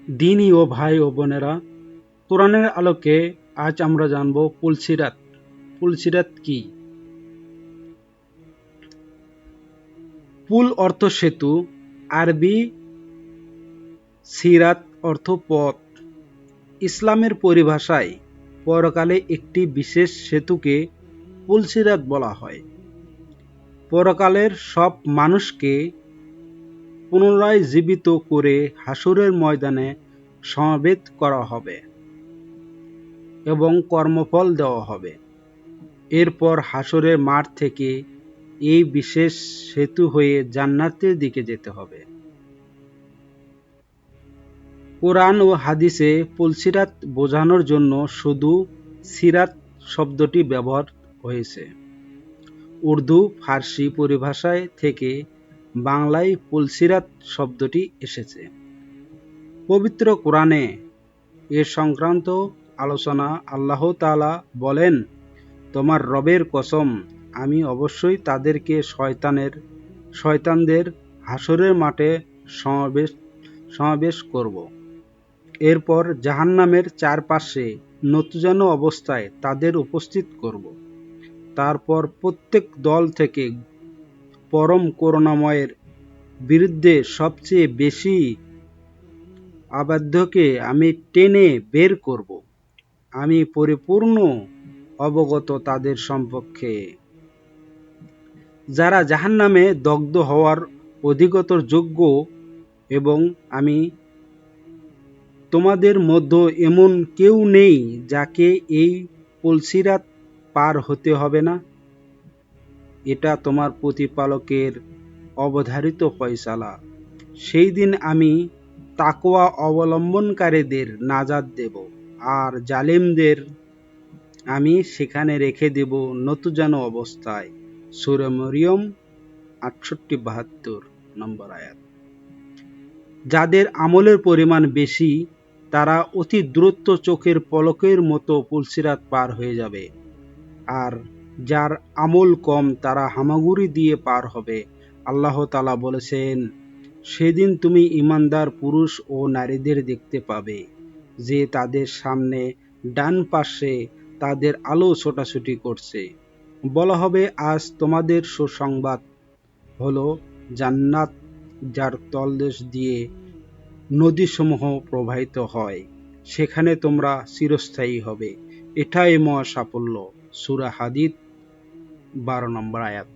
দিনী ও ভাই ও বোনেরা, কোরআনের আলোকে আজ আমরা জানব পুলসিরাত। পুলসিরাত কি? পুল অর্থ সেতু, আরবি সিরাত অর্থ পথ। ইসলামের পরিভাষায় পরকালে একটি বিশেষ সেতুকে পুলসিরাত বলা হয়। পরকালের সব মানুষকে পুনরায় জীবিত করে হাসরের ময়দানে সমবেত করা হবে এবং কর্মফল দেওয়া হবে। এরপর হাসরের মাঠ থেকে এই বিশেষ সেতু হয়ে জান্নাতের দিকে যেতে হবে। কোরআন ও হাদিসে পুলসিরাত বোঝানোর জন্য শুধু সিরাত শব্দটি ব্যবহার হয়েছে। উর্দু, ফার্সি পরিভাষায় থেকে বাংলায় পুলসিরাত শব্দটি এসেছে। পবিত্র কোরআনে এ সংক্রান্ত আলোচনা আল্লাহ তাআলা বলেন, তোমার রবের কসম, আমি অবশ্যই তাদেরকে শয়তানদের হাসরের মাঠে সমাবেশ করব। এরপর জাহান্নামের চারপাশে নতুজানো অবস্থায় তাদের উপস্থিত করব। তারপর প্রত্যেক দল থেকে পরম করুণাময়ের বিরুদ্ধে সবচেয়ে বেশি অবাধ্যকে আমি টেনে বের করব। আমি পরিপূর্ণ অবগত তাদের সম্পর্কে, যারা জাহান্নামে দগ্ধ হওয়ার অধিকতর যোগ্য, এবং আমি তোমাদের মধ্যে এমন কেউ নেই যাকে এই পুলসিরাত পার হতে হবে না। এটা তোমার প্রতিপালকের অবধারিত ফয়সালা। সেই দিন আমি তাকওয়া অবলম্বনকারীদের নাজাত দেব, আর জালিমদের আমি সেখানে রেখে দেব নতুজানো অবস্থায়। সূরা মরিয়ম 68-72 নম্বর আয়াত। যাদের আমলের পরিমাণ বেশি তারা অতি দ্রুত চোখের পলকের মতো পুলসিরাত পার হয়ে যাবে, আর যার আমল কম তারা হামাগুড়ি দিয়ে পার হবে। আল্লাহ তাআলা বলেছেন, সেদিন তুমি ঈমানদার পুরুষ ও নারীদের দেখতে পাবে যে তাদের সামনে ডান পাশে তাদের আলো ছোটাছুটি করছে। বলা হবে, আজ তোমাদের সুসংবাদ হলো জান্নাত, যার তলদেশ দিয়ে নদীসমূহ প্রবাহিত হয়, সেখানে তোমরা চিরস্থায়ী হবে। এটাই মহা সাফল্য। সূরা হাদীদ 12 নম্বর আয়াত।